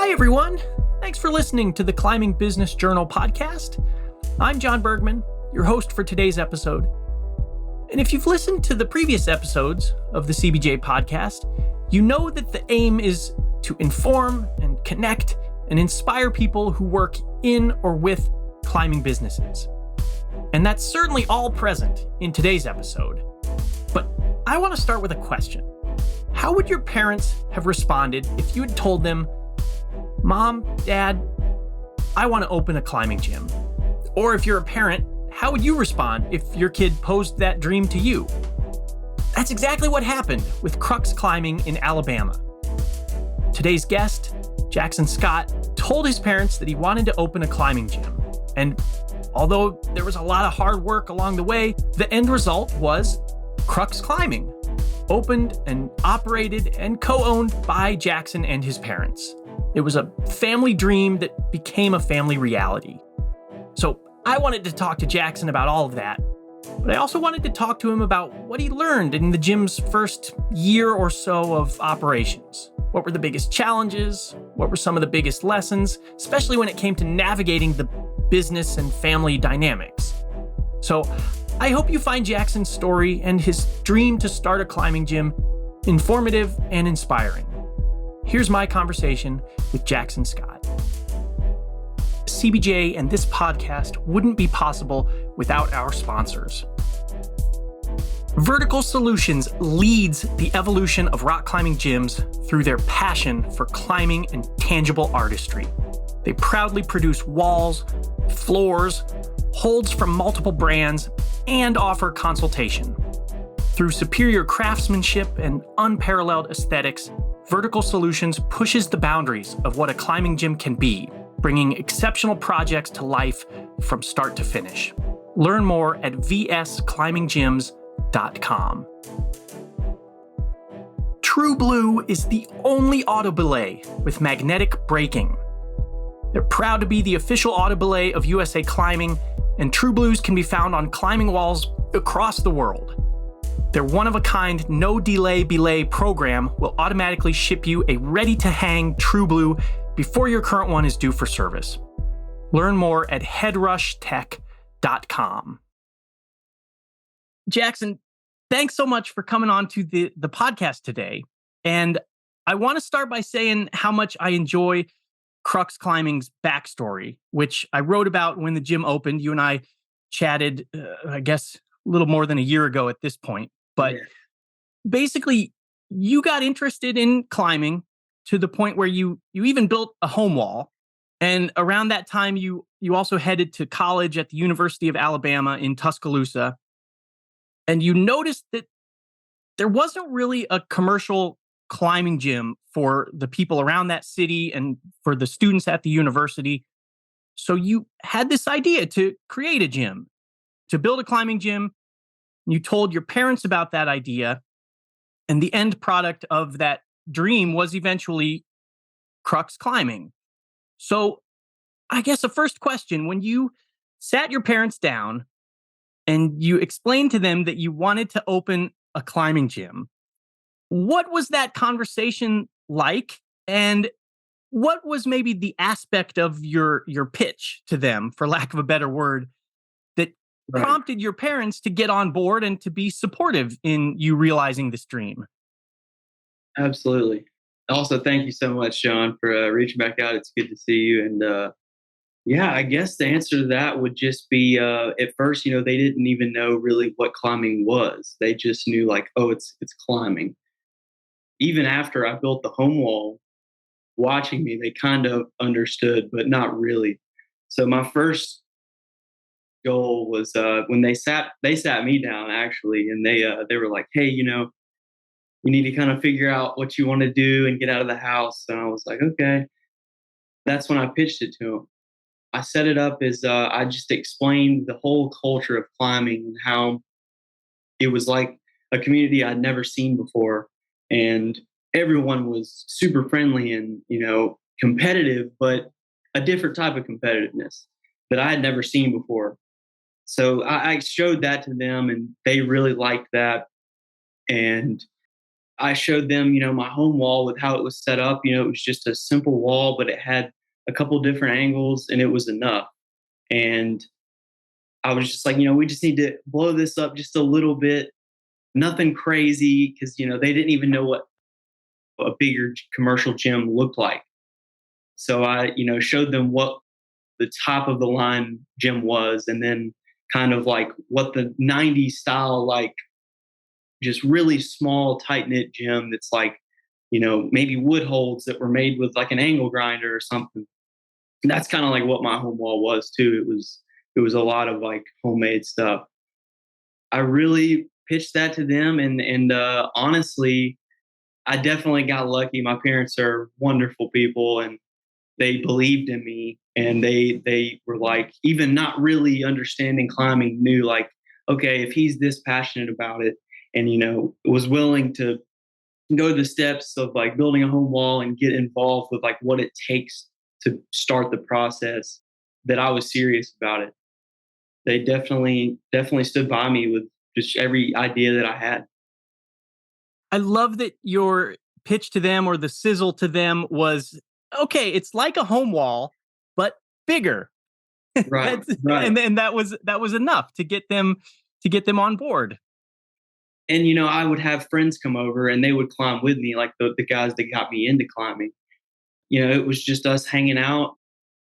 Hi, everyone. Thanks for listening to the Climbing Business Journal podcast. I'm John Bergman, your host for today's episode. And if you've listened to the previous episodes of the CBJ podcast, you know that the aim is to inform and connect and inspire people who work in or with climbing businesses. And that's certainly all present in today's episode. But I want to start with a question. How would your parents have responded if you had told them, Mom, Dad, I want to open a climbing gym? Or if you're a parent, how would you respond if your kid posed that dream to you? That's exactly what happened with Crux Climbing in Alabama. Today's guest, Jackson Scott, told his parents that he wanted to open a climbing gym. And although there was a lot of hard work along the way, the end result was Crux Climbing, opened and operated and co-owned by Jackson and his parents. It was a family dream that became a family reality. So I wanted to talk to Jackson about all of that, but I also wanted to talk to him about what he learned in the gym's first year or so of operations. What were the biggest challenges? What were some of the biggest lessons, especially when it came to navigating the business and family dynamics? So I hope you find Jackson's story and his dream to start a climbing gym informative and inspiring. Here's my conversation with Jackson Scott. CBJ and this podcast wouldn't be possible without our sponsors. Vertical Solutions leads the evolution of rock climbing gyms through their passion for climbing and tangible artistry. They proudly produce walls, floors, holds from multiple brands, and offer consultation. Through superior craftsmanship and unparalleled aesthetics, Vertical Solutions pushes the boundaries of what a climbing gym can be, bringing exceptional projects to life from start to finish. Learn more at vsclimbinggyms.com. True Blue is the only auto belay with magnetic braking. They're proud to be the official auto belay of USA Climbing, and True Blues can be found on climbing walls across the world. Their one-of-a-kind, no-delay belay program will automatically ship you a ready-to-hang True Blue before your current one is due for service. Learn more at headrushtech.com. Jackson, thanks so much for coming on to the podcast today. And I want to start by saying how much I enjoy Crux Climbing's backstory, which I wrote about when the gym opened. You and I chatted, I guess, a little more than a year ago at this point. But basically, you got interested in climbing to the point where you even built a home wall. And around that time, you also headed to college at the University of Alabama in Tuscaloosa. And you noticed that there wasn't really a commercial climbing gym for the people around that city and for the students at the university. So you had this idea to create a gym, to build a climbing gym. You told your parents about that idea, and the end product of that dream was eventually Crux Climbing. So I guess the first question, when you sat your parents down and you explained to them that you wanted to open a climbing gym, what was that conversation like? And what was maybe the aspect of your pitch to them, for lack of a better word, that prompted your parents to get on board and to be supportive in you realizing this dream? Absolutely. Also, thank you so much, Sean, for reaching back out. It's good to see you. And I guess the answer to that would just be at first, they didn't even know really what climbing was. They just knew like, oh, it's climbing. Even after I built the home wall, watching me, they kind of understood, but not really. So my first goal was when they sat me down actually, and they were like, hey, you need to kind of figure out what you want to do and get out of the house. And I was like, okay. That's when I pitched it to them. I set it up as I just explained the whole culture of climbing and how it was like a community I'd never seen before. And everyone was super friendly and, competitive, but a different type of competitiveness that I had never seen before. So I showed that to them and they really liked that. And I showed them, my home wall with how it was set up. It was just a simple wall, but it had a couple different angles and it was enough. And I was just like, we just need to blow this up just a little bit, nothing crazy, because, they didn't even know what a bigger commercial gym looked like. So I, showed them what the top of the line gym was, and then kind of like what the 90s style, like just really small, tight knit gym that's like, maybe wood holds that were made with like an angle grinder or something. And that's kind of like what my home wall was too. It was a lot of like homemade stuff. I really pitched that to them, and honestly, I definitely got lucky. My parents are wonderful people, and they believed in me, and they were like, even not really understanding climbing, knew like, okay, if he's this passionate about it, and was willing to go the steps of like building a home wall and get involved with like what it takes to start the process, that I was serious about it. They definitely stood by me with just every idea that I had. I love that your pitch to them, or the sizzle to them, was okay. It's like a home wall, but bigger. Right, That's, right. and that was enough to get them on board. And I would have friends come over and they would climb with me, like the guys that got me into climbing. It was just us hanging out,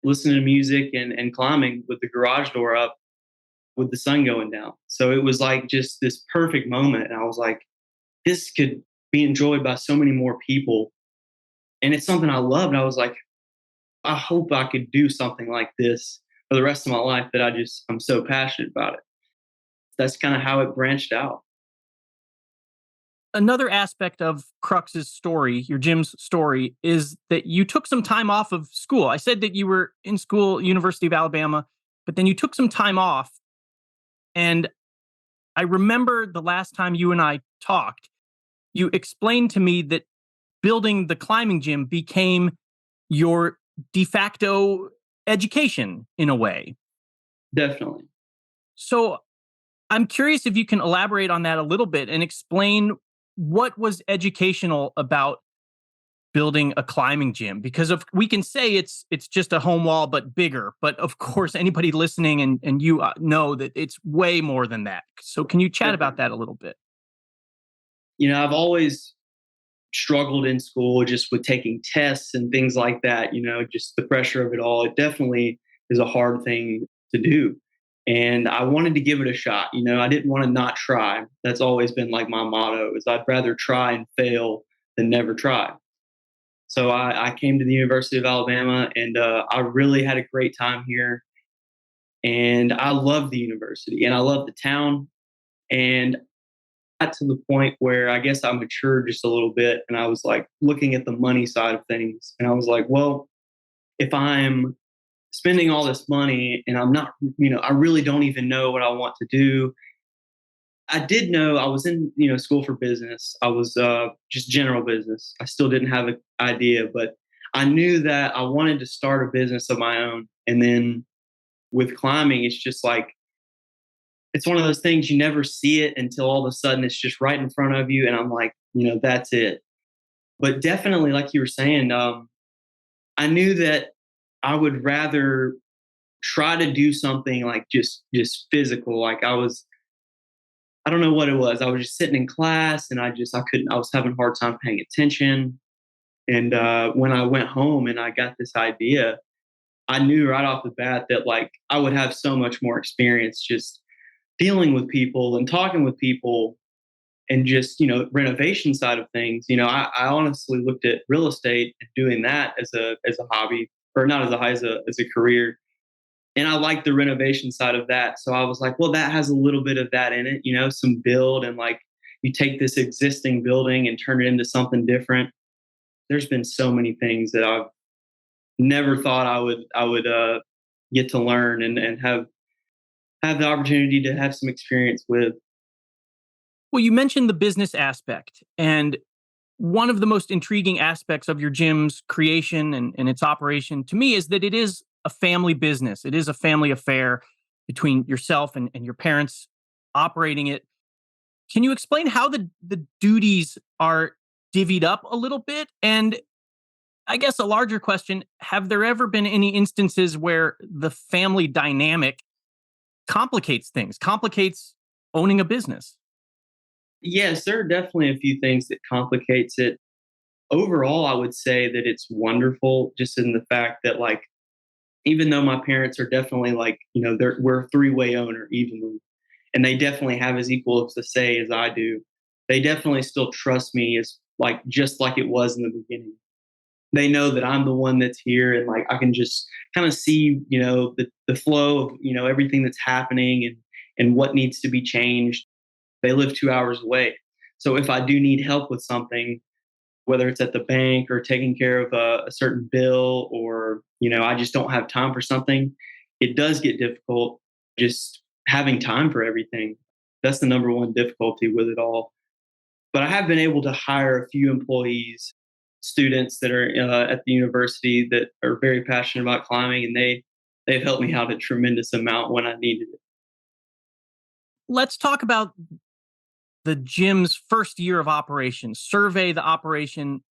listening to music and climbing with the garage door up with the sun going down. So it was like just this perfect moment. And I was like, this could be enjoyed by so many more people. And it's something I loved. I was like, I hope I could do something like this for the rest of my life, that I'm so passionate about it. That's kind of how it branched out. Another aspect of Crux's story, your gym's story, is that you took some time off of school. I said that you were in school, University of Alabama, but then you took some time off. And I remember the last time you and I talked, you explained to me that building the climbing gym became your de facto education in a way. Definitely. So I'm curious if you can elaborate on that a little bit and explain what was educational about building a climbing gym, because we can say it's just a home wall but bigger, but of course anybody listening and you know that it's way more than that. So can you chat about that a little bit? I've always struggled in school just with taking tests and things like that, just the pressure of it all. It definitely is a hard thing to do. And I wanted to give it a shot. I didn't want to not try. That's always been like my motto, is I'd rather try and fail than never try. So I came to the University of Alabama, and I really had a great time here. And I love the university and I love the town. And got to the point where I guess I matured just a little bit, and I was like looking at the money side of things. And I was like, well, if I'm spending all this money and I'm not, I really don't even know what I want to do. I did know I was in, school for business. I was just general business. I still didn't have an idea, but I knew that I wanted to start a business of my own. And then with climbing, it's just like, it's one of those things, you never see it until all of a sudden it's just right in front of you. And I'm like, that's it. But definitely, like you were saying, I knew that I would rather try to do something like just physical. Like I don't know what it was. I was just sitting in class and I couldn't, I was having a hard time paying attention. And when I went home and I got this idea, I knew right off the bat that like I would have so much more experience just dealing with people and talking with people, and just, renovation side of things. I honestly looked at real estate and doing that as a hobby, or not as a career. And I like the renovation side of that. So I was like, well, that has a little bit of that in it, some build, and like you take this existing building and turn it into something different. There's been so many things that I've never thought I would get to learn and have the opportunity to have some experience with. Well, you mentioned the business aspect, and one of the most intriguing aspects of your gym's creation and its operation to me is that it is a family business. It is a family affair between yourself and your parents operating it. Can you explain how the duties are divvied up a little bit? And I guess a larger question, have there ever been any instances where the family dynamic complicates owning a business? Yes, there are definitely a few things that complicates it. Overall, I would say that it's wonderful just in the fact that like even though my parents are definitely like, we're a three-way owner evenly, and they definitely have as equal of the say as I do. They definitely still trust me as like just like it was in the beginning. They know that I'm the one that's here and like I can just kind of see, the flow of, everything that's happening and what needs to be changed. They live 2 hours away. So if I do need help with something, whether it's at the bank or taking care of a certain bill or, I just don't have time for something, it does get difficult just having time for everything. That's the number one difficulty with it all. But I have been able to hire a few employees, students that are at the university that are very passionate about climbing, and they've helped me out a tremendous amount when I needed it. Let's talk about the gym's first year of operation. Survey the operation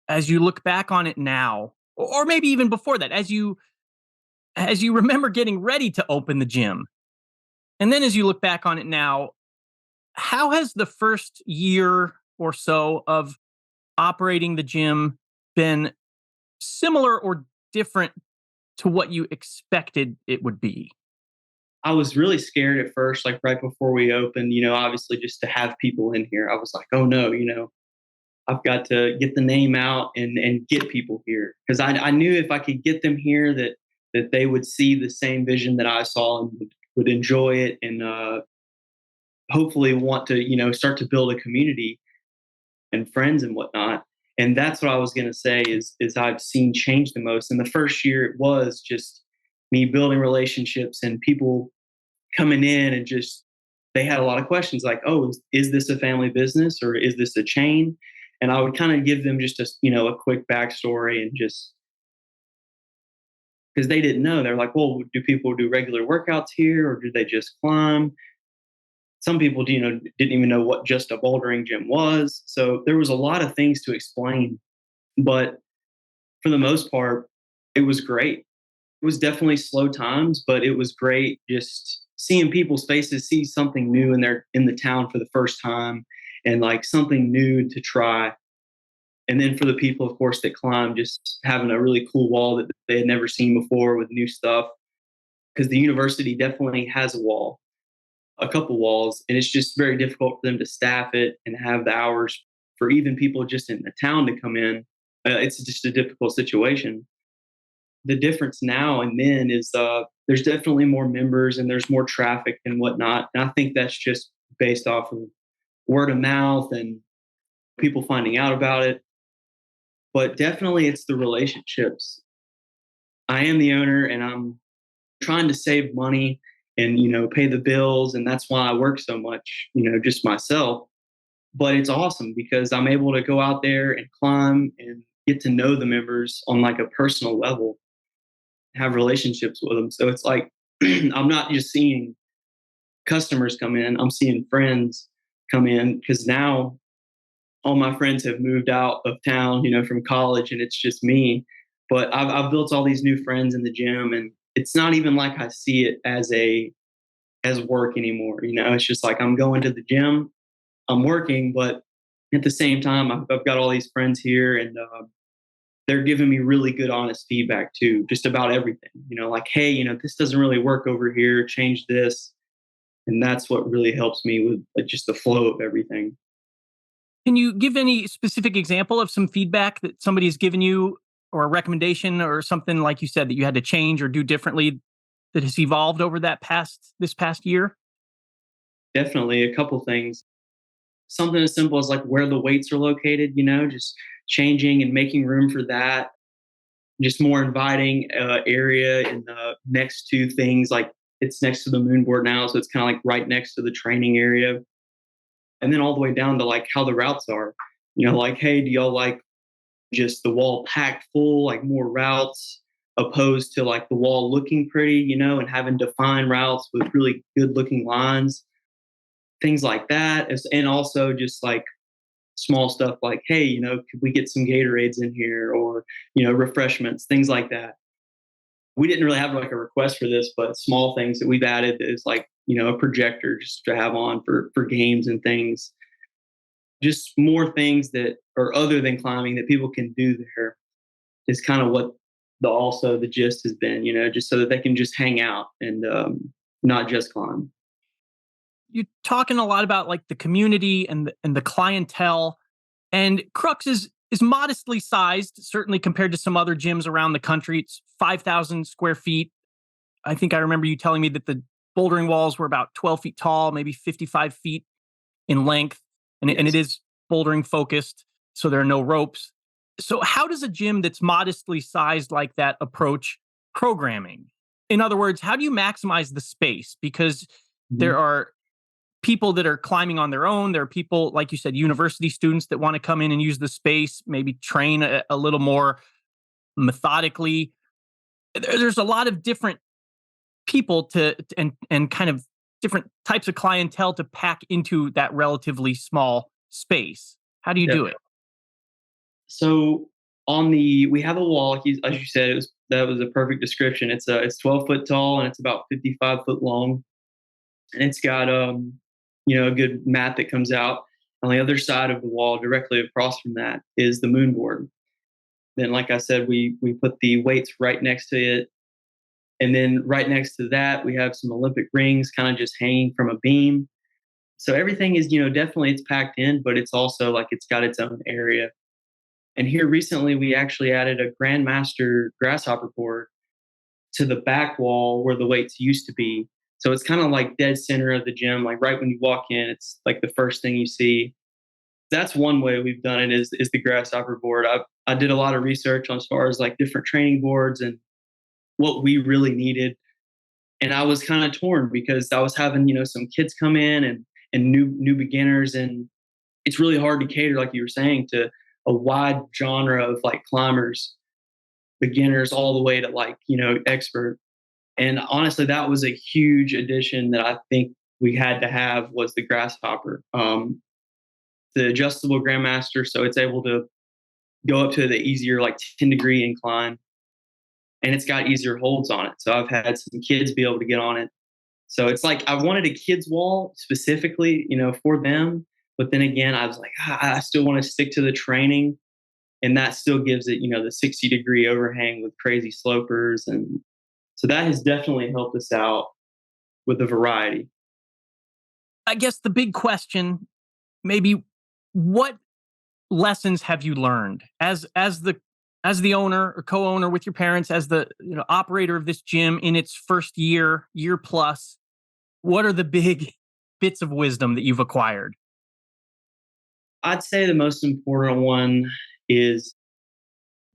as you look back on it now, or maybe even before that, as you remember getting ready to open the gym. And then as you look back on it now, how has the first year or so of operating the gym been similar or different to what you expected it would be? I was really scared at first, like right before we opened, obviously just to have people in here. I was like, oh no, I've got to get the name out and get people here. Because I knew if I could get them here that they would see the same vision that I saw and would enjoy it and hopefully want to, start to build a community and friends and whatnot. And that's what I was gonna say is I've seen change the most. In the first year, it was just me building relationships and people coming in and just they had a lot of questions like, "Oh, is this a family business or is this a chain?" And I would kind of give them just a quick backstory and just because they didn't know. They're like, "Well, do people do regular workouts here or do they just climb?" Some people, didn't even know what just a bouldering gym was. So there was a lot of things to explain, but for the most part, it was great. It was definitely slow times, but it was great just seeing people's faces, see something new in the town for the first time and like something new to try. And then for the people, of course, that climb, just having a really cool wall that they had never seen before with new stuff. Because the university definitely has a couple walls, and it's just very difficult for them to staff it and have the hours for even people just in the town to come in. It's just a difficult situation. The difference now and then is there's definitely more members and there's more traffic and whatnot. And I think that's just based off of word of mouth and people finding out about it. But definitely it's the relationships. I am the owner and I'm trying to save money and pay the bills and that's why I work so much, just myself. But it's awesome because I'm able to go out there and climb and get to know the members on like a personal level, have relationships with them. So it's like I'm not just seeing customers come in, I'm seeing friends come in because now all my friends have moved out of town, from college and it's just me. But I've built all these new friends in the gym and it's not even like I see it as work anymore. It's just like I'm going to the gym, I'm working, but at the same time, I've got all these friends here and they're giving me really good, honest feedback too, just about everything. Like, hey, this doesn't really work over here, change this. And that's what really helps me with just the flow of everything. Can you give any specific example of some feedback that somebody's given you or a recommendation or something like you said that you had to change or do differently that has evolved over this past year? Definitely a couple things. Something as simple as like where the weights are located, just changing and making room for that. Just more inviting area in the next to things like it's next to the moon board now, so it's kind of like right next to the training area. And then all the way down to like how the routes are. Like, hey, do y'all like just the wall packed full, like more routes, opposed to like the wall looking pretty, and having defined routes with really good looking lines. things like that. And also just like small stuff like, hey, could we get some Gatorades in here, or, refreshments, things like that. We didn't really have like a request for this, but small things that we've added is like, a projector just to have on for games and things. Just more things that are other than climbing that people can do there is kind of what the gist has been, just so that they can just hang out and not just climb. You're talking a lot about like the community and the clientele, and Crux is modestly sized, certainly compared to some other gyms around the country. It's 5,000 square feet. I think I remember you telling me that the bouldering walls were about 12 feet tall, maybe 55 feet in length, and it Yes. is bouldering focused, so there are no ropes. So, how does a gym that's modestly sized like that approach programming? In other words, how do you maximize the space? Because there Mhm. are people that are climbing on their own. There are people, like you said, university students that want to come in and use the space, maybe train a little more methodically. There's a lot of different people and kind of different types of clientele to pack into that relatively small space. How do you Yeah. do it? So we have a wall, as you said, that was a perfect description. It's 12 foot tall and it's about 55 foot long, and it's got a good mat that comes out. On the other side of the wall, directly across from that, is the moon board. Then, like I said, we put the weights right next to it, and then right next to that, we have some Olympic rings, kind of just hanging from a beam. So everything is, definitely it's packed in, but it's also like it's got its own area. And here recently, we actually added a Grandmaster grasshopper board to the back wall where the weights used to be. So it's kind of like dead center of the gym. Like right when you walk in, it's like the first thing you see. That's one way we've done it is the grasshopper board. I did a lot of research on as far as like different training boards and what we really needed. And I was kind of torn because I was having, some kids come in and new beginners, and it's really hard to cater, like you were saying, to a wide genre of like climbers, beginners all the way to like, expert. And honestly, that was a huge addition that I think we had to have was the grasshopper. The adjustable Grandmaster, so it's able to go up to the easier like 10-degree incline, and it's got easier holds on it. So I've had some kids be able to get on it. So it's like I wanted a kids wall specifically, for them. But then again, I was like, I still want to stick to the training, and that still gives it, the 60-degree overhang with crazy slopers, and so that has definitely helped us out with the variety. I guess the big question, maybe, what lessons have you learned as the owner or co-owner with your parents, as the operator of this gym in its first year plus? What are the big bits of wisdom that you've acquired? I'd say the most important one is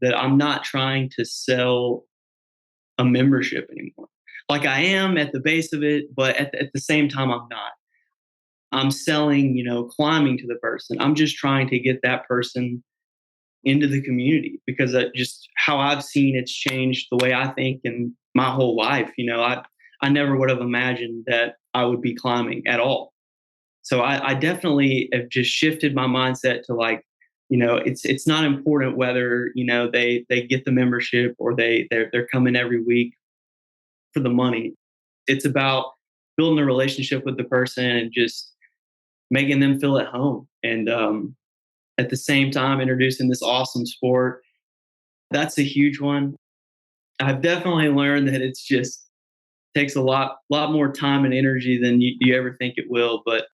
that I'm not trying to sell a membership anymore. Like I am at the base of it, but at the same time, I'm not. I'm selling, climbing to the person. I'm just trying to get that person into the community because just how I've seen it's changed the way I think in my whole life. I never would have imagined that I would be climbing at all. So I definitely have just shifted my mindset to like, it's not important whether they get the membership or they're coming every week for the money. It's about building a relationship with the person and just making them feel at home, and at the same time introducing this awesome sport. That's a huge one. I've definitely learned that it's just takes a lot more time and energy than you ever think it will, but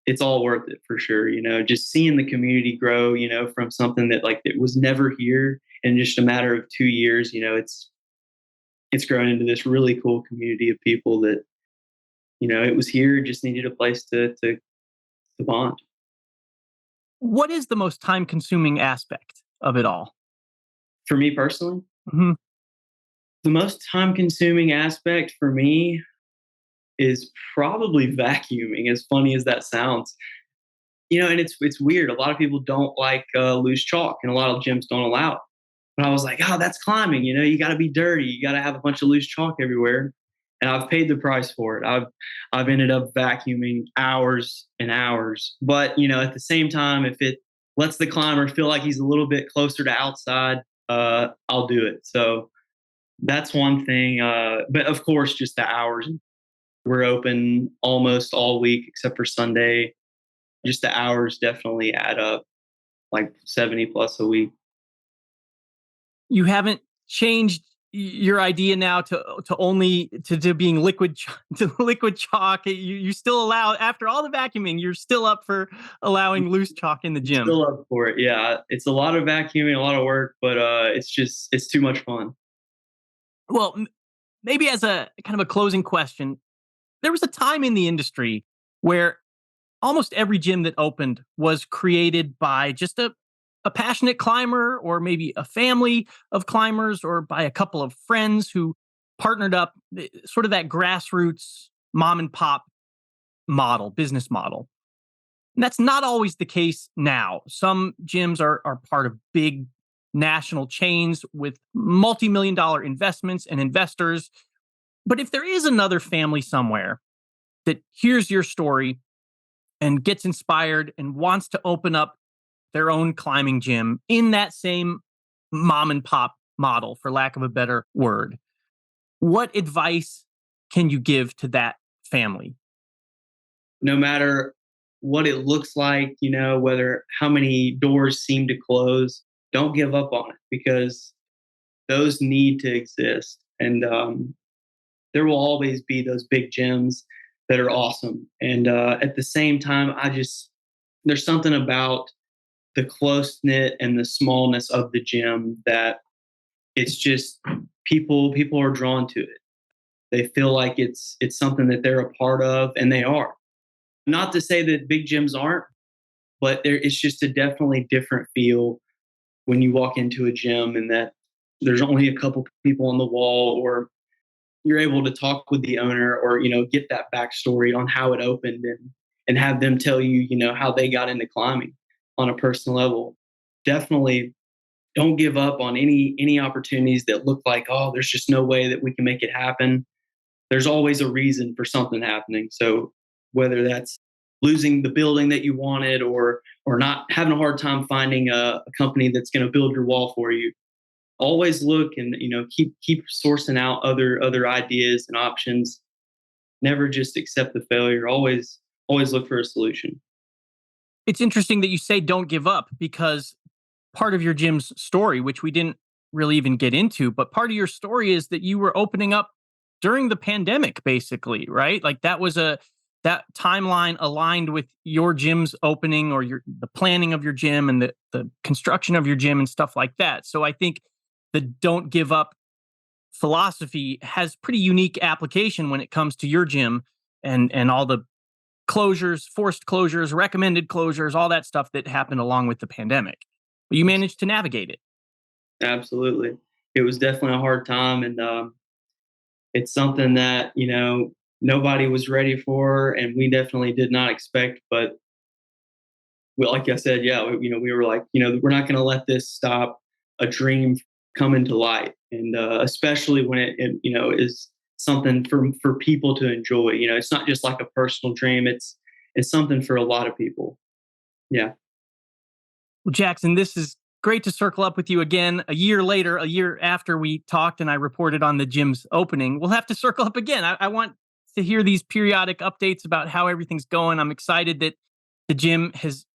it's all worth it for sure. Just seeing the community grow, from something that like it was never here in just a matter of 2 years, it's grown into this really cool community of people that, it was here, just needed a place to bond. What is the most time consuming aspect of it all? For me personally, Mhm. the most time consuming aspect for me is probably vacuuming, as funny as that sounds. And it's weird. A lot of people don't like loose chalk, and a lot of gyms don't allow it. But I was like, oh, that's climbing. You got to be dirty. You got to have a bunch of loose chalk everywhere. and I've paid the price for it. I've ended up vacuuming hours and hours. But at the same time, if it lets the climber feel like he's a little bit closer to outside, I'll do it. So that's one thing. But of course, just the hours. We're open almost all week except for Sunday. Just the hours definitely add up, like 70 plus a week. You haven't changed your idea now to only to being liquid to liquid chalk. You still allow, after all the vacuuming, you're still up for allowing loose chalk in the gym. Still up for it. Yeah, it's a lot of vacuuming, a lot of work, but it's too much fun. Well, maybe as a kind of a closing question, there was a time in the industry where almost every gym that opened was created by just a passionate climber, or maybe a family of climbers, or by a couple of friends who partnered up, sort of that grassroots mom and pop business model. And that's not always the case now. Some gyms are part of big national chains with multi-million dollar investments and investors. But if there is another family somewhere that hears your story and gets inspired and wants to open up their own climbing gym in that same mom and pop model, for lack of a better word, what advice can you give to that family? No matter what it looks like, whether how many doors seem to close, don't give up on it, because those need to exist. And there will always be those big gyms that are awesome. And at the same time, there's something about the close knit and the smallness of the gym that it's just people are drawn to it. They feel like it's something that they're a part of, and they are. Not to say that big gyms aren't, but it's just a definitely different feel when you walk into a gym and that there's only a couple people on the wall, or you're able to talk with the owner, or get that backstory on how it opened, and have them tell you how they got into climbing on a personal level. Definitely don't give up on any opportunities that look like, oh, there's just no way that we can make it happen. There's always a reason for something happening. So whether that's losing the building that you wanted, or not having a hard time finding a company that's going to build your wall for you, always look and keep sourcing out other ideas and options. Never just accept the failure. Always look for a solution. It's interesting that you say don't give up, because part of your gym's story, which we didn't really even get into, but part of your story is that you were opening up during the pandemic, basically, right? Like that timeline aligned with your gym's opening, or the planning of your gym and the construction of your gym and stuff like that. So I think the don't give up philosophy has pretty unique application when it comes to your gym and all the closures, forced closures, recommended closures, all that stuff that happened along with the pandemic. But you managed to navigate it. Absolutely. It was definitely a hard time, and it's something that, nobody was ready for, and we definitely did not expect. But like I said, we were like, we're not going to let this stop a dream come into light. And especially when it is something for people to enjoy. It's not just like a personal dream. It's something for a lot of people. Yeah. Well, Jackson, this is great to circle up with you again a year later, a year after we talked and I reported on the gym's opening. We'll have to circle up again. I want to hear these periodic updates about how everything's going. I'm excited that the gym has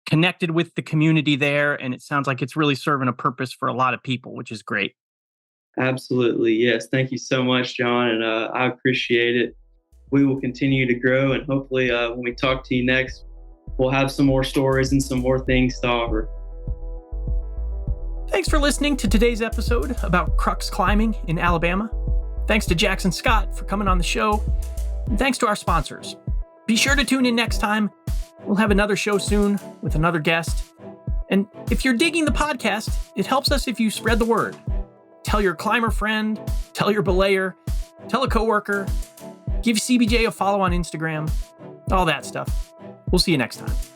connected with the community there, and it sounds like it's really serving a purpose for a lot of people, which is great. Absolutely. Yes. Thank you so much, John. And I appreciate it. We will continue to grow. And hopefully when we talk to you next, we'll have some more stories and some more things to offer. Thanks for listening to today's episode about crux climbing in Alabama. Thanks to Jackson Scott for coming on the show. And thanks to our sponsors. Be sure to tune in next time. We'll have another show soon with another guest. And if you're digging the podcast, it helps us if you spread the word. Tell your climber friend, tell your belayer, tell a coworker, give CBJ a follow on Instagram, all that stuff. We'll see you next time.